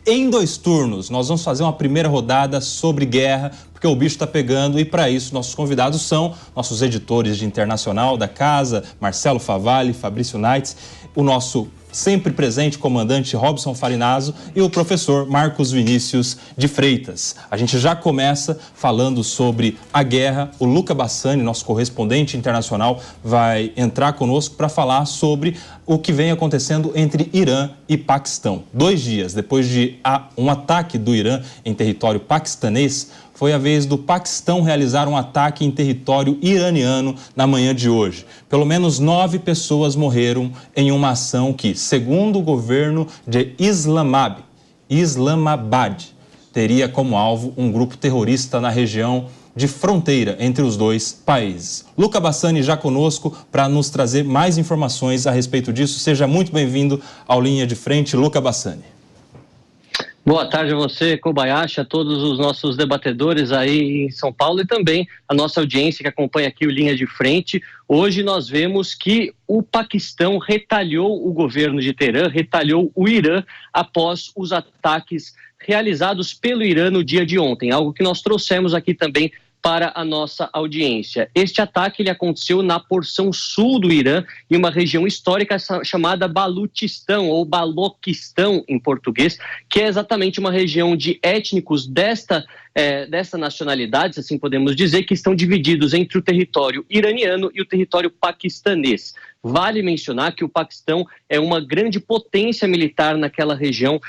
em 2 turnos. Nós vamos fazer uma primeira rodada sobre guerra, porque o bicho está pegando, e para isso nossos convidados são nossos editores de internacional da casa, Marcelo Favalli, Fabrício Naitz, o nosso sempre presente comandante Robson Farinazzo e o professor Marcos Vinícius de Freitas. A gente já começa falando sobre a guerra. O Luca Bassani, nosso correspondente internacional, vai entrar conosco para falar sobre o que vem acontecendo entre Irã e Paquistão. 2 dias depois de um ataque do Irã em território paquistanês, foi a vez do Paquistão realizar um ataque em território iraniano na manhã de hoje. Pelo menos 9 pessoas morreram em uma ação que, segundo o governo de Islamabad, teria como alvo um grupo terrorista na região de fronteira entre os 2 países. Luca Bassani já conosco para nos trazer mais informações a respeito disso. Seja muito bem-vindo ao Linha de Frente, Luca Bassani. Boa tarde a você, Kobayashi, a todos os nossos debatedores aí em São Paulo e também a nossa audiência que acompanha aqui o Linha de Frente. Hoje nós vemos que o Paquistão retalhou o governo de Teherã, retalhou o Irã após os ataques realizados pelo Irã no dia de ontem, algo que nós trouxemos aqui também para a nossa audiência. Este ataque ele aconteceu na porção sul do Irã, em uma região histórica chamada Balutistão, ou Baloquistão em português, que é exatamente uma região de étnicos dessa nacionalidade, assim podemos dizer, que estão divididos entre o território iraniano e o território paquistanês. Vale mencionar que o Paquistão é uma grande potência militar naquela região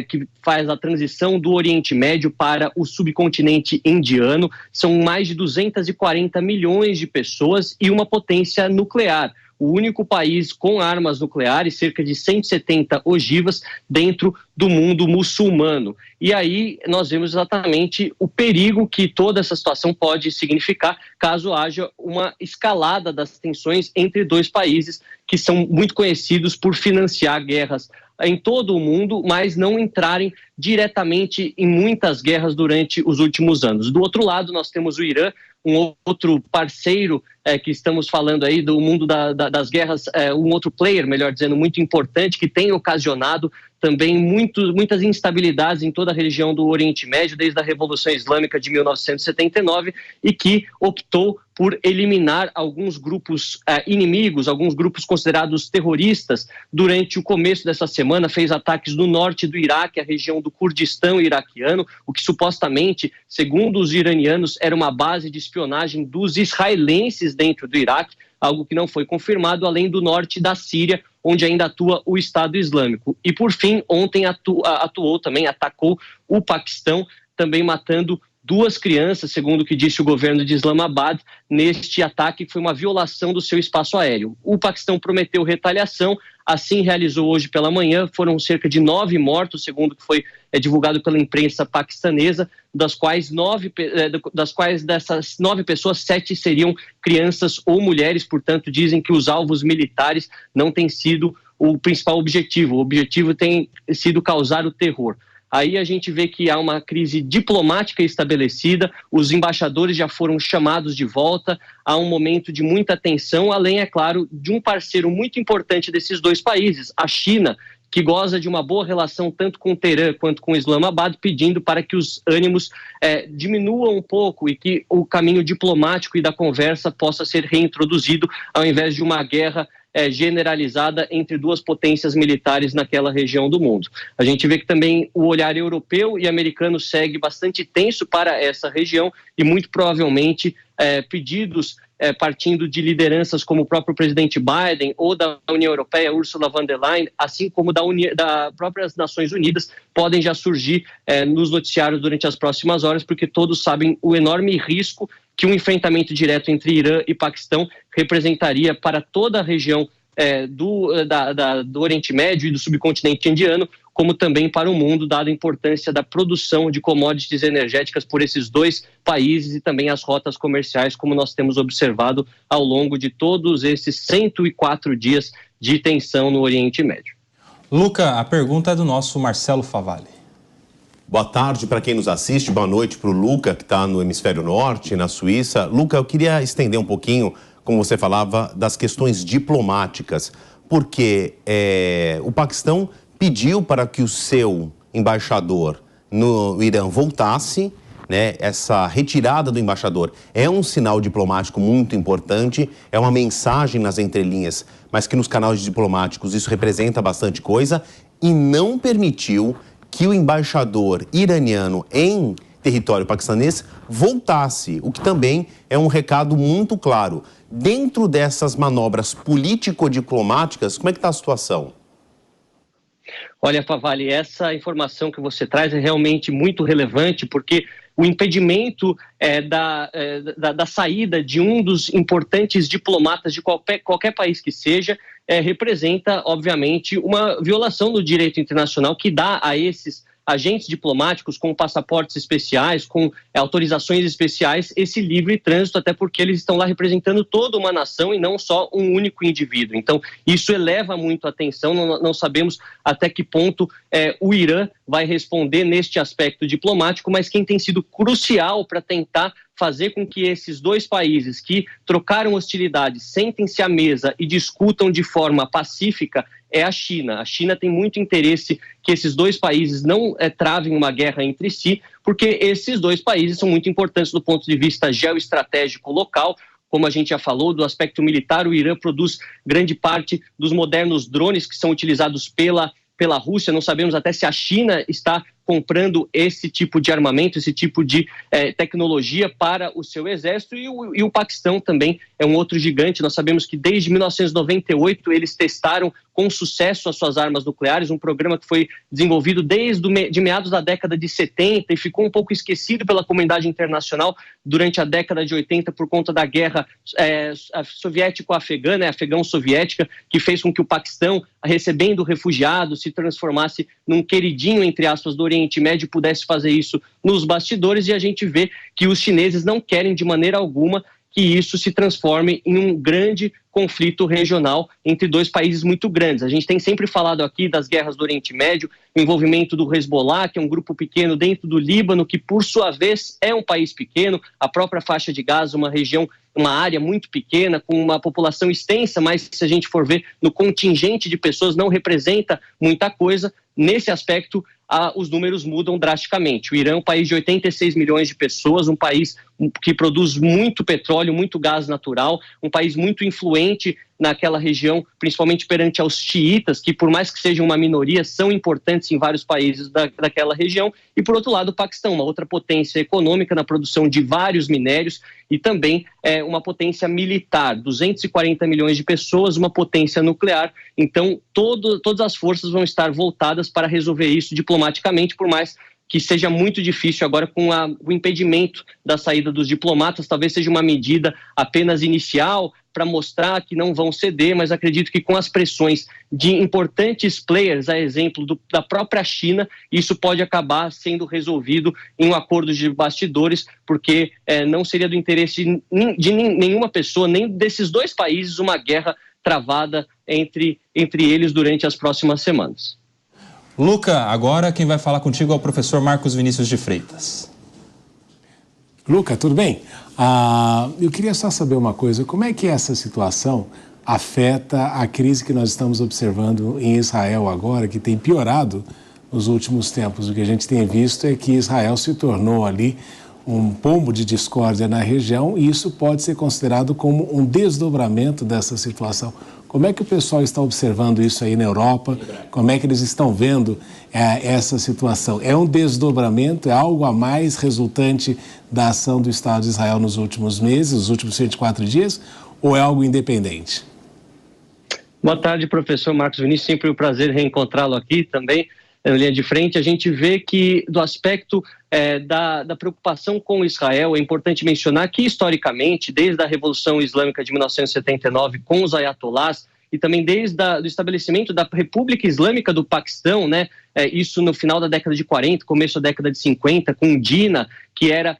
que faz a transição do Oriente Médio para o subcontinente indiano. São mais de 240 milhões de pessoas e uma potência nuclear. O único país com armas nucleares, cerca de 170 ogivas, dentro do mundo muçulmano. E aí nós vemos exatamente o perigo que toda essa situação pode significar caso haja uma escalada das tensões entre 2 países que são muito conhecidos por financiar guerras em todo o mundo, mas não entrarem diretamente em muitas guerras durante os últimos anos. Do outro lado, nós temos o Irã, um outro parceiro que estamos falando aí do mundo das guerras, um outro player, melhor dizendo, muito importante, que tem ocasionado também muitas instabilidades em toda a região do Oriente Médio, desde a Revolução Islâmica de 1979, e que optou por eliminar alguns grupos inimigos, alguns grupos considerados terroristas. Durante o começo dessa semana, fez ataques no norte do Iraque, a região do Kurdistão iraquiano, o que supostamente, segundo os iranianos, era uma base de espionagem dos israelenses dentro do Iraque, algo que não foi confirmado, além do norte da Síria, onde ainda atua o Estado Islâmico. E, por fim, ontem atacou o Paquistão, também matando 2 crianças, segundo o que disse o governo de Islamabad, neste ataque que foi uma violação do seu espaço aéreo. O Paquistão prometeu retaliação, assim realizou hoje pela manhã, foram cerca de 9 mortos, segundo o que foi divulgado pela imprensa paquistanesa, das quais dessas 9 pessoas, 7 seriam crianças ou mulheres, portanto dizem que os alvos militares não têm sido o principal objetivo, o objetivo tem sido causar o terror. Aí a gente vê que há uma crise diplomática estabelecida, os embaixadores já foram chamados de volta, há um momento de muita tensão, além, é claro, de um parceiro muito importante desses 2 países, a China, que goza de uma boa relação tanto com Teherã quanto com Islamabad, pedindo para que os ânimos diminuam um pouco e que o caminho diplomático e da conversa possa ser reintroduzido, ao invés de uma guerra generalizada entre 2 potências militares naquela região do mundo. A gente vê que também o olhar europeu e americano segue bastante tenso para essa região e muito provavelmente pedidos partindo de lideranças como o próprio presidente Biden ou da União Europeia, Ursula von der Leyen, assim como da próprias Nações Unidas, podem já surgir nos noticiários durante as próximas horas, porque todos sabem o enorme risco que um enfrentamento direto entre Irã e Paquistão representaria para toda a região do Oriente Médio e do subcontinente indiano, como também para o mundo, dada a importância da produção de commodities energéticas por esses 2 países e também as rotas comerciais, como nós temos observado ao longo de todos esses 104 dias de tensão no Oriente Médio. Luca, a pergunta é do nosso Marcelo Favalli. Boa tarde para quem nos assiste, boa noite para o Luca, que está no hemisfério norte, na Suíça. Luca, eu queria estender um pouquinho, como você falava, das questões diplomáticas, porque o Paquistão pediu para que o seu embaixador no Irã voltasse, né? Essa retirada do embaixador é um sinal diplomático muito importante, é uma mensagem nas entrelinhas, mas que nos canais diplomáticos isso representa bastante coisa, e não permitiu que o embaixador iraniano em território paquistanês voltasse, o que também é um recado muito claro. Dentro dessas manobras político-diplomáticas, como é que está a situação? Olha, Favalli, essa informação que você traz é realmente muito relevante, porque o impedimento da saída de um dos importantes diplomatas de qualquer país que seja, representa, obviamente, uma violação do direito internacional que dá a esses agentes diplomáticos com passaportes especiais, com autorizações especiais, esse livre trânsito, até porque eles estão lá representando toda uma nação e não só um único indivíduo. Então, isso eleva muito a atenção, não sabemos até que ponto o Irã vai responder neste aspecto diplomático, mas quem tem sido crucial para tentar fazer com que esses dois países que trocaram hostilidades sentem-se à mesa e discutam de forma pacífica é a China. A China tem muito interesse que esses dois países não travem uma guerra entre si, porque esses dois países são muito importantes do ponto de vista geoestratégico local. Como a gente já falou, do aspecto militar, o Irã produz grande parte dos modernos drones que são utilizados pela Rússia. Não sabemos até se a China está comprando esse tipo de armamento, esse tipo de tecnologia para o seu exército, e o Paquistão também é um outro gigante. Nós sabemos que desde 1998 eles testaram com sucesso as suas armas nucleares, um programa que foi desenvolvido de meados da década de 70 e ficou um pouco esquecido pela comunidade internacional durante a década de 80 por conta da guerra soviético-afegã, afegão-soviética, que fez com que o Paquistão, recebendo refugiados, se transformasse num queridinho, entre aspas, do Oriente Médio, pudesse fazer isso nos bastidores, e a gente vê que os chineses não querem de maneira alguma que isso se transforme em um grande conflito regional entre dois países muito grandes. A gente tem sempre falado aqui das guerras do Oriente Médio, o envolvimento do Hezbollah, que é um grupo pequeno dentro do Líbano, que por sua vez é um país pequeno, a própria faixa de Gaza, uma região, uma área muito pequena, com uma população extensa, mas se a gente for ver no contingente de pessoas, não representa muita coisa. Nesse aspecto, os números mudam drasticamente. O Irã é um país de 86 milhões de pessoas, um país que produz muito petróleo, muito gás natural, um país muito influente naquela região, principalmente perante aos xiitas, que por mais que sejam uma minoria, são importantes em vários países daquela região. E por outro lado, o Paquistão, uma outra potência econômica na produção de vários minérios e também uma potência militar, 240 milhões de pessoas, uma potência nuclear. Então, todas as forças vão estar voltadas para resolver isso diplomaticamente, por mais que seja muito difícil agora com o impedimento da saída dos diplomatas. Talvez seja uma medida apenas inicial para mostrar que não vão ceder, mas acredito que com as pressões de importantes players, a exemplo da própria China, isso pode acabar sendo resolvido em um acordo de bastidores, porque não seria do interesse de nenhuma pessoa, nem desses dois países, uma guerra travada entre eles durante as próximas semanas. Luca, agora quem vai falar contigo é o professor Marcos Vinícius de Freitas. Luca, tudo bem? Eu queria só saber uma coisa, como é que essa situação afeta a crise que nós estamos observando em Israel agora, que tem piorado nos últimos tempos? O que a gente tem visto é que Israel se tornou ali um pombo de discórdia na região, e isso pode ser considerado como um desdobramento dessa situação. Como é que o pessoal está observando isso aí na Europa? Como é que eles estão vendo essa situação? É um desdobramento, é algo a mais resultante da ação do Estado de Israel nos últimos meses, nos últimos 104 dias, ou é algo independente? Boa tarde, professor Marcos Vinícius, sempre um prazer reencontrá-lo aqui também, na linha de frente. A gente vê que do aspecto da preocupação com Israel, é importante mencionar que historicamente, desde a Revolução Islâmica de 1979 com os ayatolás, e também desde o estabelecimento da República Islâmica do Paquistão, isso no final da década de 40, começo da década de 50, com Jinnah, que era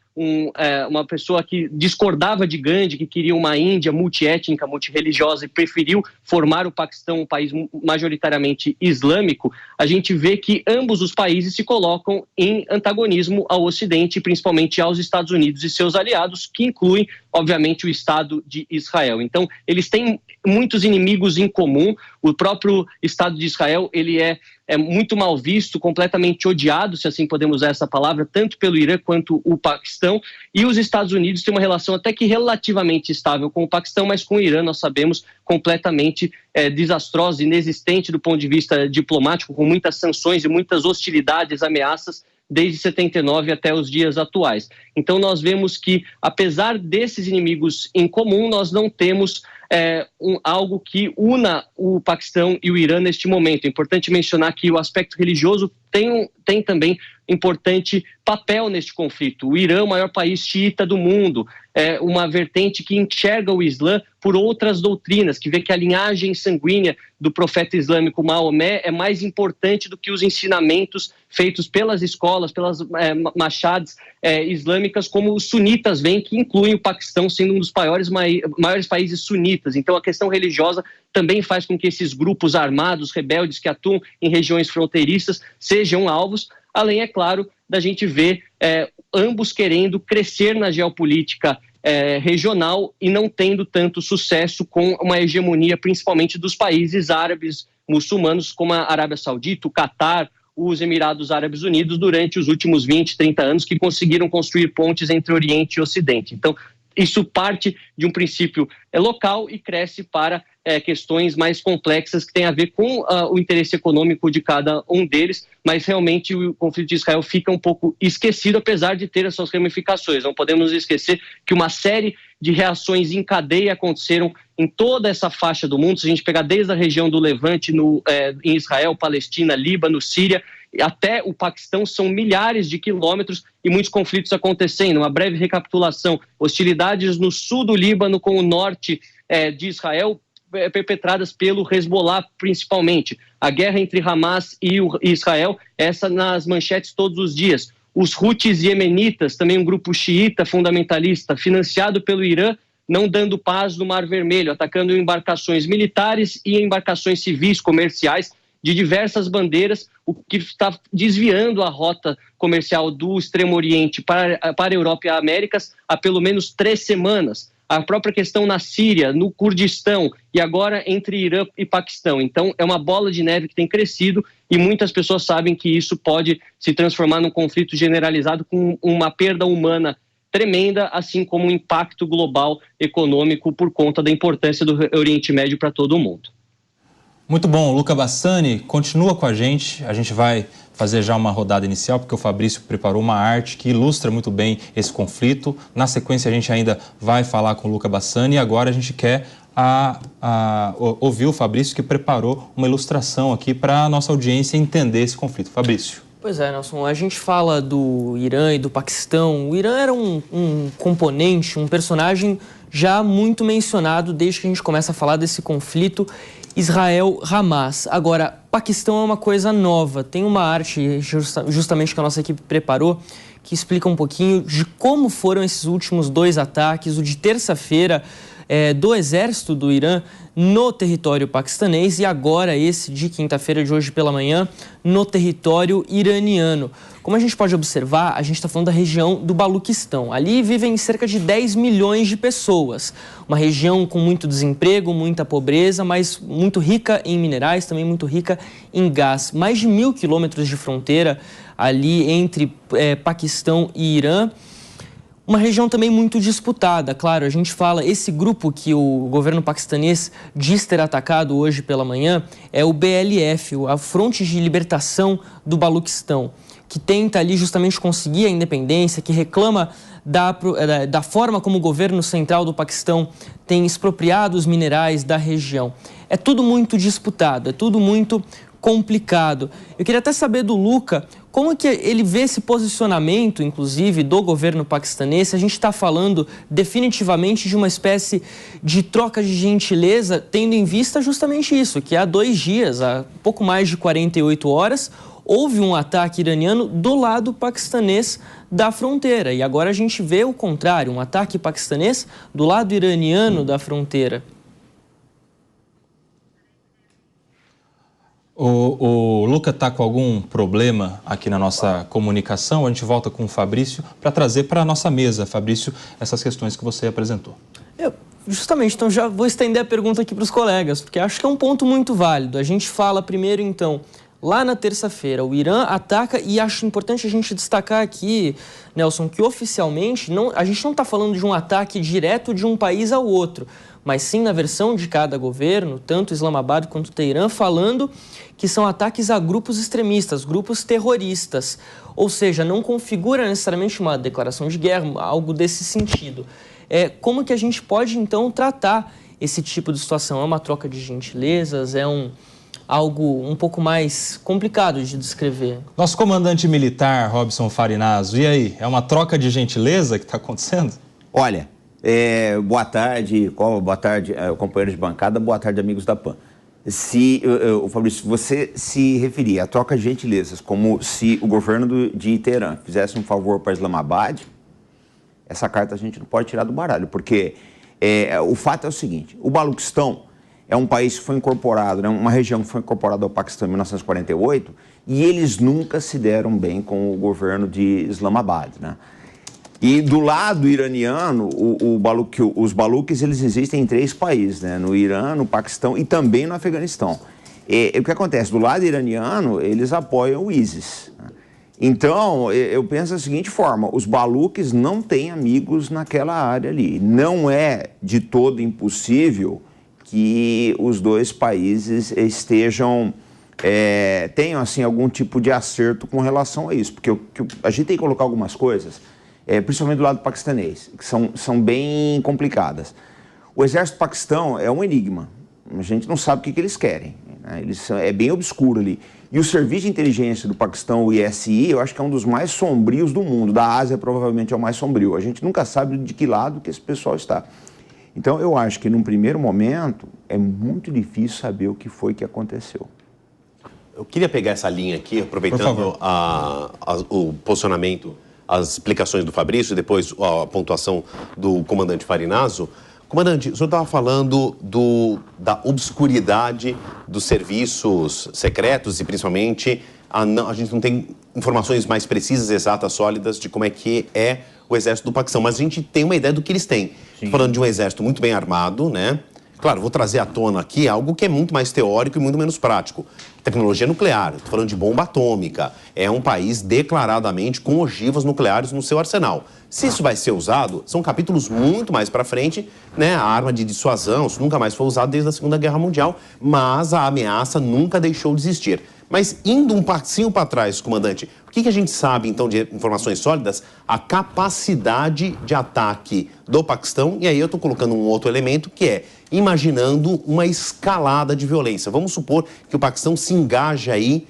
uma pessoa que discordava de Gandhi, que queria uma Índia multiétnica, multirreligiosa, e preferiu formar o Paquistão um país majoritariamente islâmico. A gente vê que ambos os países se colocam em antagonismo ao Ocidente, principalmente aos Estados Unidos e seus aliados, que incluem, obviamente, o Estado de Israel. Então, eles têm muitos inimigos em comum. O próprio Estado de Israel, ele é é muito mal visto, completamente odiado, se assim podemos usar essa palavra, tanto pelo Irã quanto o Paquistão. E os Estados Unidos têm uma relação até que relativamente estável com o Paquistão, mas com o Irã, nós sabemos, completamente desastrosa, inexistente do ponto de vista diplomático, com muitas sanções e muitas hostilidades, ameaças, desde 79 até os dias atuais. Então nós vemos que, apesar desses inimigos em comum, nós não temos algo que una o Paquistão e o Irã neste momento. É importante mencionar que o aspecto religioso tem também importante papel neste conflito. O Irã, o maior país xiita do mundo, é uma vertente que enxerga o Islã por outras doutrinas, que vê que a linhagem sanguínea do profeta islâmico Maomé é mais importante do que os ensinamentos feitos pelas escolas, pelas machads islâmicas, como os sunitas veem, que incluem o Paquistão sendo um dos maiores países sunitas. Então a questão religiosa também faz com que esses grupos armados, rebeldes que atuam em regiões fronteiriças sejam alvos, além, é claro, da gente ver ambos querendo crescer na geopolítica regional e não tendo tanto sucesso com uma hegemonia, principalmente dos países árabes muçulmanos, como a Arábia Saudita, o Catar, os Emirados Árabes Unidos, durante os últimos 20, 30 anos, que conseguiram construir pontes entre Oriente e Ocidente. Então, isso parte de um princípio local e cresce para questões mais complexas que têm a ver com o interesse econômico de cada um deles, mas realmente o conflito de Israel fica um pouco esquecido, apesar de ter as suas ramificações. Não podemos esquecer que uma série de reações em cadeia aconteceram em toda essa faixa do mundo. Se a gente pegar desde a região do Levante, em Israel, Palestina, Líbano, Síria, até o Paquistão, são milhares de quilômetros e muitos conflitos acontecendo. Uma breve recapitulação: hostilidades no sul do Líbano com o norte de Israel, perpetradas pelo Hezbollah principalmente. A guerra entre Hamas e Israel, essa nas manchetes todos os dias. Os Houthis iemenitas, também um grupo xiita fundamentalista, financiado pelo Irã, não dando paz no Mar Vermelho, atacando embarcações militares e embarcações civis, comerciais, de diversas bandeiras, o que está desviando a rota comercial do Extremo Oriente para a Europa e a Américas há pelo menos 3 semanas. A própria questão na Síria, no Kurdistão e agora entre Irã e Paquistão. Então é uma bola de neve que tem crescido e muitas pessoas sabem que isso pode se transformar num conflito generalizado com uma perda humana tremenda, assim como um impacto global econômico por conta da importância do Oriente Médio para todo o mundo. Muito bom, Luca Bassani continua com a gente vai fazer já uma rodada inicial, porque o Fabrício preparou uma arte que ilustra muito bem esse conflito. Na sequência a gente ainda vai falar com o Luca Bassani e agora a gente quer ouvir o Fabrício, que preparou uma ilustração aqui para a nossa audiência entender esse conflito. Fabrício. Pois é, Nelson, a gente fala do Irã e do Paquistão. O Irã era um componente, um personagem já muito mencionado desde que a gente começa a falar desse conflito Israel-Hamas. Agora, Paquistão é uma coisa nova. Tem uma arte, justamente que a nossa equipe preparou, que explica um pouquinho de como foram esses últimos 2 ataques, o de terça-feira do exército do Irã no território paquistanês e agora esse de quinta-feira de hoje pela manhã no território iraniano. Como a gente pode observar, a gente está falando da região do Baluquistão. Ali vivem cerca de 10 milhões de pessoas. Uma região com muito desemprego, muita pobreza, mas muito rica em minerais, também muito rica em gás. Mais de 1.000 quilômetros de fronteira ali entre Paquistão e Irã. Uma região também muito disputada, claro, a gente fala, esse grupo que o governo paquistanês diz ter atacado hoje pela manhã é o BLF, a Fronte de Libertação do Baluquistão, que tenta ali justamente conseguir a independência, que reclama da forma como o governo central do Paquistão tem expropriado os minerais da região. É tudo muito disputado, é tudo muito complicado. Eu queria até saber do Luca como é que ele vê esse posicionamento, inclusive, do governo paquistanês. Se a gente está falando definitivamente de uma espécie de troca de gentileza, tendo em vista justamente isso, que há 2 dias, há pouco mais de 48 horas, houve um ataque iraniano do lado paquistanês da fronteira. E agora a gente vê o contrário, um ataque paquistanês do lado iraniano da fronteira. O Luca está com algum problema aqui na nossa comunicação. A gente volta com o Fabrício para trazer para a nossa mesa, Fabrício, essas questões que você apresentou. Justamente, então já vou estender a pergunta aqui para os colegas, porque acho que é um ponto muito válido. A gente fala primeiro, então, Lá na terça-feira, o Irã ataca, e acho importante a gente destacar aqui, Nelson, que oficialmente a gente não está falando de um ataque direto de um país ao outro, mas sim na versão de cada governo, tanto Islamabad quanto Teherã, falando que são ataques a grupos extremistas, grupos terroristas. Ou seja, não configura necessariamente uma declaração de guerra, algo desse sentido. Como que a gente pode, então, tratar esse tipo de situação? É uma troca de gentilezas? Algo um pouco mais complicado de descrever? Nosso comandante militar, Robson Farinazzo, e aí? É uma troca de gentileza que está acontecendo? Olha, boa tarde, companheiros de bancada, boa tarde, amigos da PAN. Fabrício, você se referia à troca de gentilezas como se o governo de Teherã fizesse um favor para Islamabad, essa carta a gente não pode tirar do baralho, porque o fato é o seguinte: o Baluquistão é um país que foi incorporado, né, uma região que foi incorporada ao Paquistão em 1948, e eles nunca se deram bem com o governo de Islamabad, né? E do lado iraniano, os Baluques, eles existem em 3 países, né? No Irã, no Paquistão e também no Afeganistão. O que acontece? Do lado iraniano, eles apoiam o ISIS, né? Então, eu penso da seguinte forma: os Baluques não têm amigos naquela área ali. Não é de todo impossível que os 2 países tenham assim, algum tipo de acerto com relação a isso. Porque a gente tem que colocar algumas coisas, principalmente do lado paquistanês, que são bem complicadas. O exército do Paquistão é um enigma. A gente não sabe o que eles querem, né? É bem obscuro ali. E o Serviço de Inteligência do Paquistão, o ISI, eu acho que é um dos mais sombrios do mundo. Da Ásia, provavelmente, é o mais sombrio. A gente nunca sabe de que lado que esse pessoal está. Então, eu acho que, num primeiro momento, é muito difícil saber o que foi que aconteceu. Eu queria pegar essa linha aqui, aproveitando o posicionamento, as explicações do Fabrício e depois a pontuação do comandante Farinazzo. Comandante, o senhor estava falando da obscuridade dos serviços secretos e, principalmente, a gente não tem informações mais precisas, exatas, sólidas de como é que é o exército do Paquistão, mas a gente tem uma ideia do que eles têm. Estou falando de um exército muito bem armado, né? Claro, vou trazer à tona aqui algo que é muito mais teórico e muito menos prático. Tecnologia nuclear, estou falando de bomba atômica. É um país declaradamente com ogivas nucleares no seu arsenal. Se isso vai ser usado, são capítulos muito mais para frente, né? A arma de dissuasão, isso nunca mais foi usado desde a Segunda Guerra Mundial, mas a ameaça nunca deixou de existir. Mas indo um passinho para trás, comandante, o que a gente sabe, então, de informações sólidas? A capacidade de ataque do Paquistão, e aí eu estou colocando um outro elemento, que é imaginando uma escalada de violência. Vamos supor que o Paquistão se engaja aí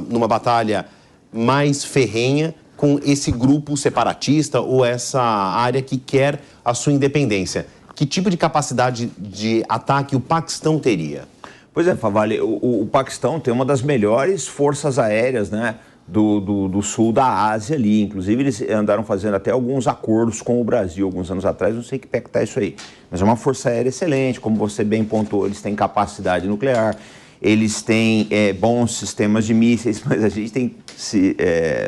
numa batalha mais ferrenha com esse grupo separatista ou essa área que quer a sua independência. Que tipo de capacidade de ataque o Paquistão teria? Pois é, Favalli, o Paquistão tem uma das melhores forças aéreas, né, do sul da Ásia ali. Inclusive, eles andaram fazendo até alguns acordos com o Brasil alguns anos atrás, não sei que pé que está isso aí. Mas é uma força aérea excelente, como você bem pontuou, eles têm capacidade nuclear, eles têm bons sistemas de mísseis, mas a gente tem que se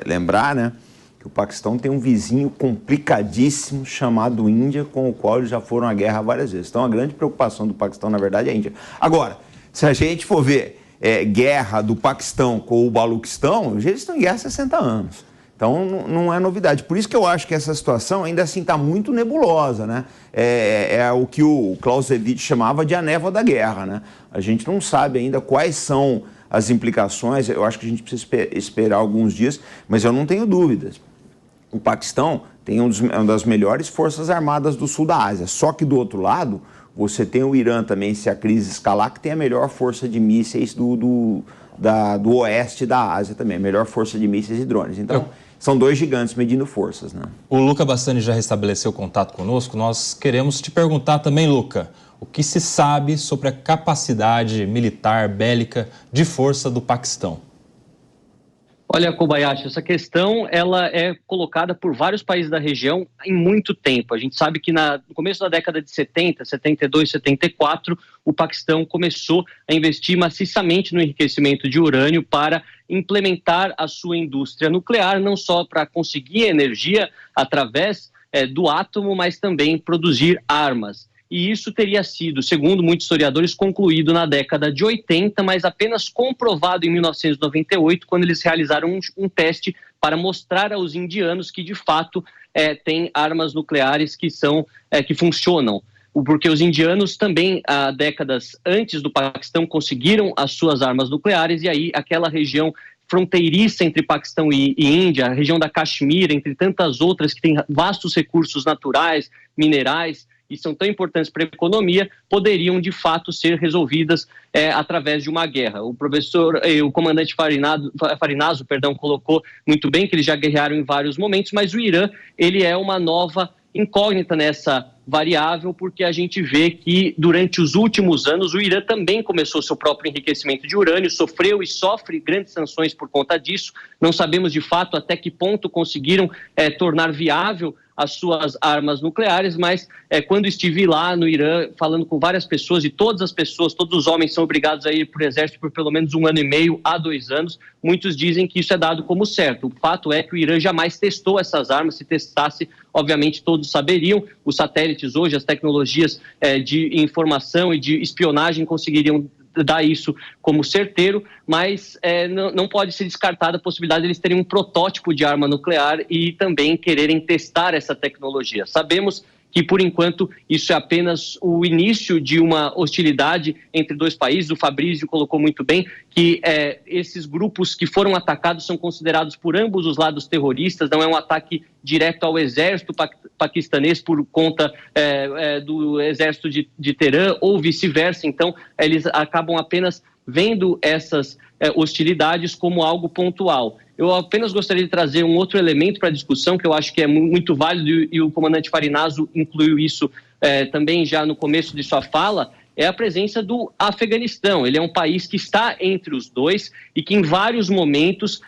lembrar, né, que o Paquistão tem um vizinho complicadíssimo chamado Índia, com o qual eles já foram à guerra várias vezes. Então, a grande preocupação do Paquistão, na verdade, é a Índia. Agora, se a gente for ver guerra do Paquistão com o Baluquistão, eles estão em guerra há 60 anos. Então, não é novidade. Por isso que eu acho que essa situação ainda assim está muito nebulosa, né? É o que o Clausewitz chamava de a névoa da guerra, né? A gente não sabe ainda quais são as implicações. Eu acho que a gente precisa esperar alguns dias, mas eu não tenho dúvidas. O Paquistão tem uma das melhores forças armadas do sul da Ásia. Só que do outro lado, você tem o Irã também, se a crise escalar, que tem a melhor força de mísseis do oeste da Ásia também, a melhor força de mísseis e drones. Então, são 2 gigantes medindo forças, né? O Luca Bassani já restabeleceu contato conosco. Nós queremos te perguntar também, Luca, o que se sabe sobre a capacidade militar, bélica, de força do Paquistão? Olha, Kobayashi, essa questão ela é colocada por vários países da região em muito tempo. A gente sabe que no começo da década de 70, 72, 74, o Paquistão começou a investir maciçamente no enriquecimento de urânio para implementar a sua indústria nuclear, não só para conseguir energia através do átomo, mas também produzir armas. e isso teria sido, segundo muitos historiadores, concluído na década de 80, mas apenas comprovado em 1998, quando eles realizaram um teste para mostrar aos indianos que, de fato, têm armas nucleares que funcionam. Porque os indianos também, há décadas antes do Paquistão, conseguiram as suas armas nucleares, e aí aquela região fronteiriça entre Paquistão e Índia, a região da Caxemira, entre tantas outras que tem vastos recursos naturais, minerais, e são tão importantes para a economia, poderiam de fato ser resolvidas através de uma guerra. O comandante Farinazo, colocou muito bem que eles já guerrearam em vários momentos, mas o Irã, ele é uma nova incógnita nessa variável, porque a gente vê que durante os últimos anos o Irã também começou seu próprio enriquecimento de urânio, sofreu e sofre grandes sanções por conta disso. Não sabemos de fato até que ponto conseguiram tornar viável as suas armas nucleares, mas quando estive lá no Irã, falando com várias pessoas, e todas as pessoas, todos os homens são obrigados a ir para o exército por pelo menos 1 ano e meio a 2 anos, muitos dizem que isso é dado como certo. O fato é que o Irã jamais testou essas armas. Se testasse, obviamente todos saberiam. Os satélites hoje, as tecnologias de informação e de espionagem conseguiriam dar isso como certeiro, mas não pode ser descartada a possibilidade de eles terem um protótipo de arma nuclear e também quererem testar essa tecnologia. Sabemos que, por enquanto, isso é apenas o início de uma hostilidade entre dois países. O Fabrício colocou muito bem que esses grupos que foram atacados são considerados por ambos os lados terroristas, não é um ataque direto ao exército paquistanês por conta do exército de Teherã ou vice-versa. Então, eles acabam apenas vendo essas hostilidades como algo pontual. Eu apenas gostaria de trazer um outro elemento para a discussão que eu acho que é muito válido, e o comandante Farinazo incluiu isso também já no começo de sua fala, é a presença do Afeganistão. Ele é um país que está entre os dois e que em vários momentos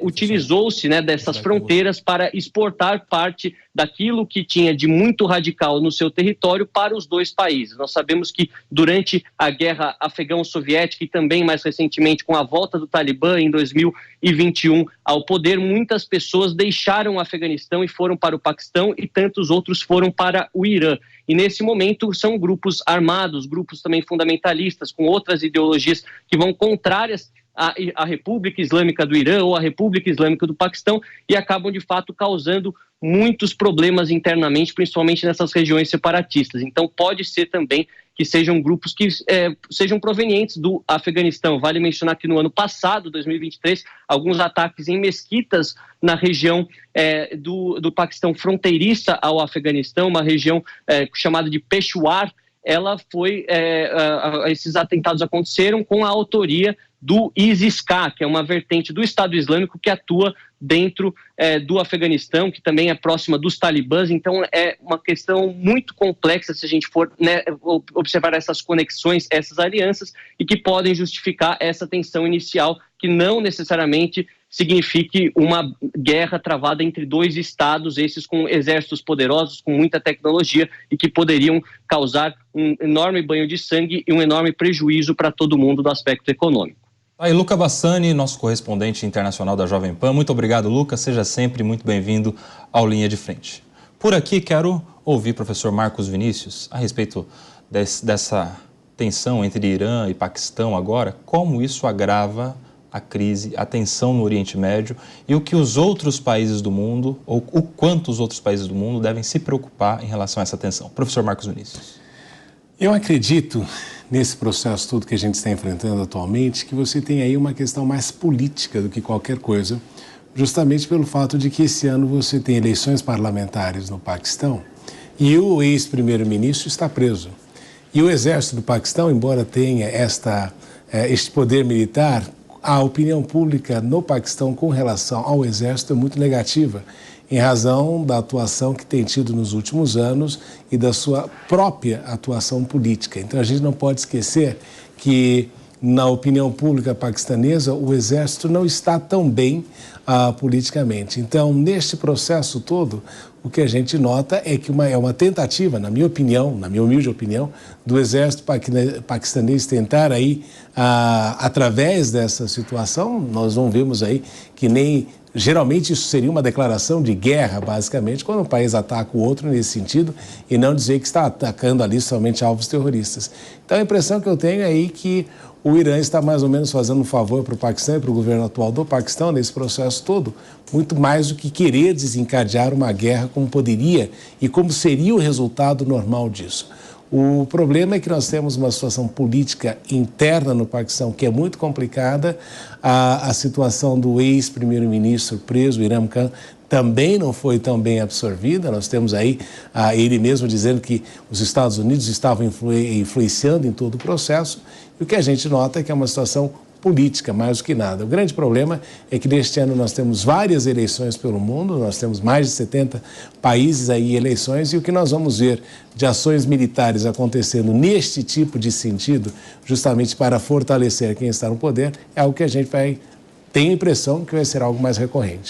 utilizou-se dessas fronteiras para exportar parte daquilo que tinha de muito radical no seu território para os dois países. Nós sabemos que durante a guerra afegão-soviética e também mais recentemente com a volta do Talibã em 2021 ao poder, muitas pessoas deixaram o Afeganistão e foram para o Paquistão, e tantos outros foram para o Irã. E nesse momento são grupos armados, grupos também fundamentalistas, com outras ideologias que vão contrárias a República Islâmica do Irã ou a República Islâmica do Paquistão, e acabam de fato causando muitos problemas internamente, principalmente nessas regiões separatistas. Então pode ser também que sejam grupos que sejam provenientes do Afeganistão. Vale mencionar que no ano passado, 2023, alguns ataques em mesquitas na região do Paquistão fronteiriça ao Afeganistão, uma região chamada de Peshawar, esses atentados aconteceram com a autoria do ISIS-K, que é uma vertente do Estado Islâmico que atua dentro do Afeganistão, que também é próxima dos talibãs. Então é uma questão muito complexa se a gente for observar essas conexões, essas alianças, e que podem justificar essa tensão inicial, que não necessariamente signifique uma guerra travada entre dois estados, esses com exércitos poderosos, com muita tecnologia, e que poderiam causar um enorme banho de sangue e um enorme prejuízo para todo mundo do aspecto econômico. Aí, Luca Bassani, nosso correspondente internacional da Jovem Pan. Muito obrigado, Luca. Seja sempre muito bem-vindo ao Linha de Frente. Por aqui, quero ouvir o professor Marcos Vinícius a respeito dessa tensão entre Irã e Paquistão agora, como isso agrava a crise, a tensão no Oriente Médio, e o que os outros países do mundo, ou o quanto os outros países do mundo devem se preocupar em relação a essa tensão. Professor Marcos Vinícius. Eu acredito, nesse processo todo que a gente está enfrentando atualmente, que você tem aí uma questão mais política do que qualquer coisa, justamente pelo fato de que esse ano você tem eleições parlamentares no Paquistão e o ex-primeiro-ministro está preso. E o exército do Paquistão, embora tenha este poder militar, a opinião pública no Paquistão com relação ao exército é muito negativa, em razão da atuação que tem tido nos últimos anos e da sua própria atuação política. Então a gente não pode esquecer que na opinião pública paquistanesa o exército não está tão bem politicamente. Então, neste processo todo, o que a gente nota é que é uma tentativa, na minha opinião, na minha humilde opinião, do exército paquistanês tentar aí, através dessa situação, nós não vemos aí que nem Geralmente isso seria uma declaração de guerra, basicamente, quando um país ataca o outro nesse sentido e não dizer que está atacando ali somente alvos terroristas. Então a impressão que eu tenho é aí que o Irã está mais ou menos fazendo um favor para o Paquistão e para o governo atual do Paquistão nesse processo todo, muito mais do que querer desencadear uma guerra como poderia e como seria o resultado normal disso. O problema é que nós temos uma situação política interna no Paquistão que é muito complicada. A situação do ex-primeiro-ministro preso, Imran Khan, também não foi tão bem absorvida. Nós temos aí ele mesmo dizendo que os Estados Unidos estavam influenciando em todo o processo. E o que a gente nota é que é uma situação política, mais do que nada. O grande problema é que neste ano nós temos várias eleições pelo mundo, nós temos mais de 70 países aí em eleições, e o que nós vamos ver de ações militares acontecendo neste tipo de sentido, justamente para fortalecer quem está no poder, é algo que a gente tem a impressão que vai ser algo mais recorrente.